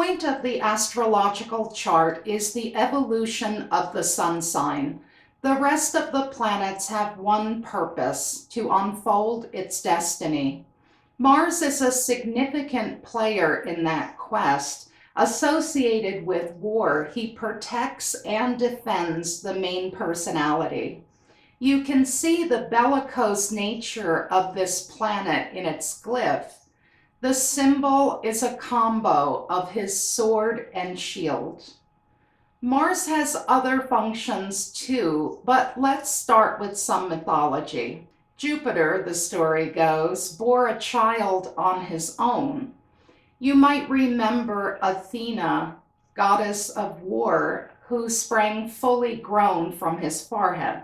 point of the astrological chart is the evolution of the sun sign. The rest of the planets have one purpose: to unfold its destiny. Mars is a significant player in that quest. Associated with war, he protects and defends the main personality. You can see the bellicose nature of this planet in its glyph. The symbol is a combo of his sword and shield. Mars has other functions too, but let's start with some mythology. Jupiter, the story goes, bore a child on his own. You might remember Athena, goddess of war, who sprang fully grown from his forehead.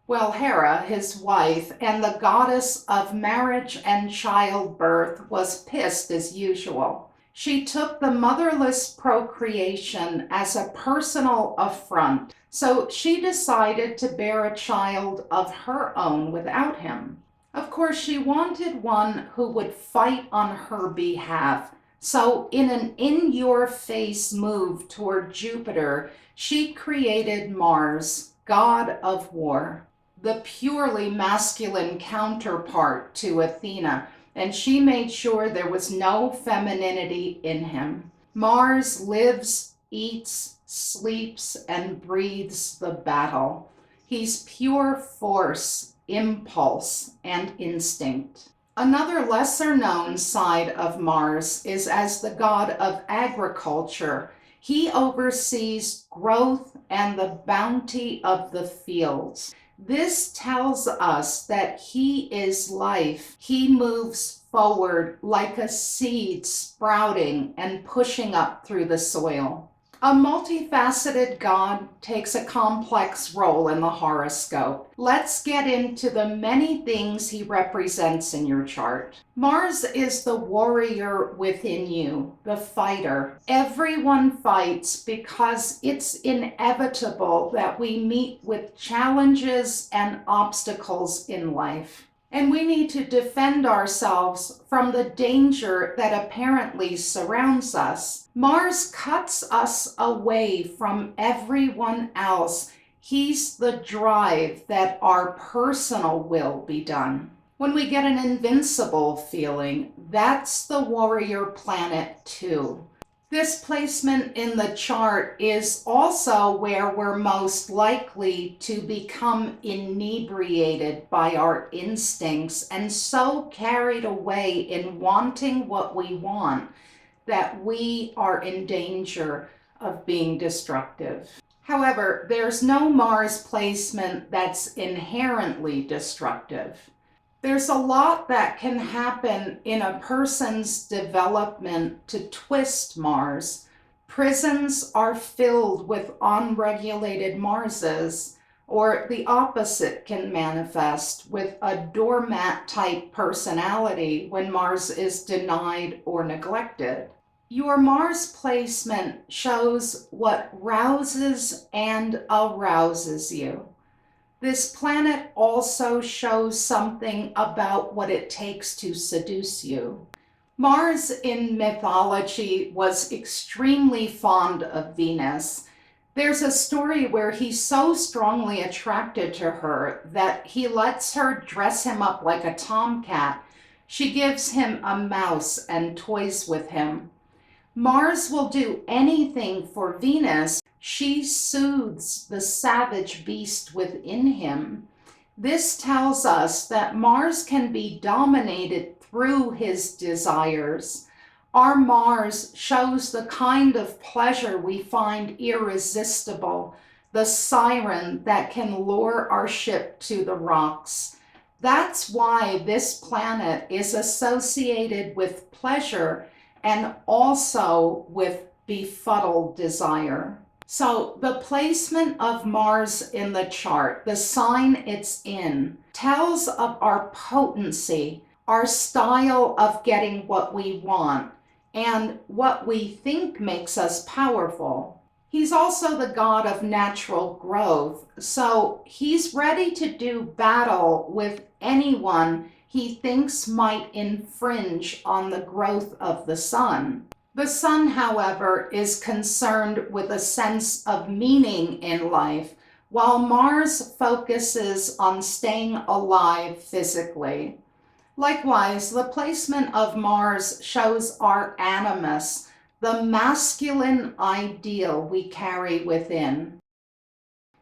Well, Hera, his wife, and the goddess of marriage and childbirth, was pissed as usual. She took the motherless procreation as a personal affront, so she decided to bear a child of her own without him. Of course, she wanted one who would fight on her behalf, so in an in-your-face move toward Jupiter, she created Mars, god of war, the purely masculine counterpart to Athena, and she made sure there was no femininity in him. Mars lives, eats, sleeps, and breathes the battle. He's pure force, impulse, and instinct. Another lesser-known side of Mars is as the god of agriculture. He oversees growth and the bounty of the fields. This tells us that he is life. He moves forward like a seed sprouting and pushing up through the soil. A multifaceted god takes a complex role in the horoscope. Let's get into the many things he represents in your chart. Mars is the warrior within you, the fighter. Everyone fights because it's inevitable that we meet with challenges and obstacles in life. And we need to defend ourselves from the danger that apparently surrounds us. Mars cuts us away from everyone else. He's the drive that our personal will be done. When we get an invincible feeling, that's the warrior planet too. This placement in the chart is also where we're most likely to become inebriated by our instincts and so carried away in wanting what we want that we are in danger of being destructive. However, there's no Mars placement that's inherently destructive. There's a lot that can happen in a person's development to twist Mars. Prisons are filled with unregulated Marses, or the opposite can manifest with a doormat-type personality when Mars is denied or neglected. Your Mars placement shows what rouses and arouses you. This planet also shows something about what it takes to seduce you. Mars in mythology was extremely fond of Venus. There's a story where he's so strongly attracted to her that he lets her dress him up like a tomcat. She gives him a mouse and toys with him. Mars will do anything for Venus. She soothes the savage beast within him. This tells us that Mars can be dominated through his desires. Our Mars shows the kind of pleasure we find irresistible, the siren that can lure our ship to the rocks. That's why this planet is associated with pleasure and also with befuddled desire. So the placement of Mars in the chart, the sign it's in, tells of our potency, our style of getting what we want, and what we think makes us powerful. He's also the god of natural growth, so he's ready to do battle with anyone he thinks might infringe on the growth of the sun. The sun, however, is concerned with a sense of meaning in life, while Mars focuses on staying alive physically. Likewise, the placement of Mars shows our animus, the masculine ideal we carry within.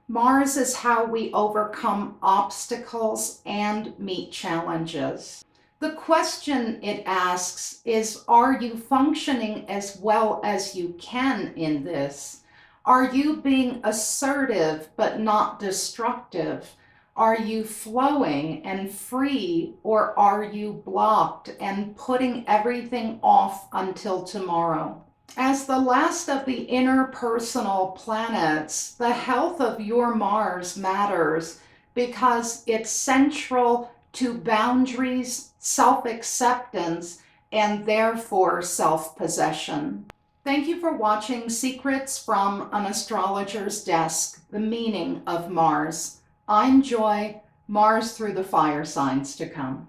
Mars is how we overcome obstacles and meet challenges. The question it asks is, are you functioning as well as you can in this? Are you being assertive but not destructive? Are you flowing and free, or are you blocked and putting everything off until tomorrow? As the last of the interpersonal planets, the health of your Mars matters because it's central to boundaries, self-acceptance, and therefore self-possession. Thank you for watching Secrets from an Astrologer's Desk, the meaning of Mars. I'm Joy, Mars through the fire signs to come.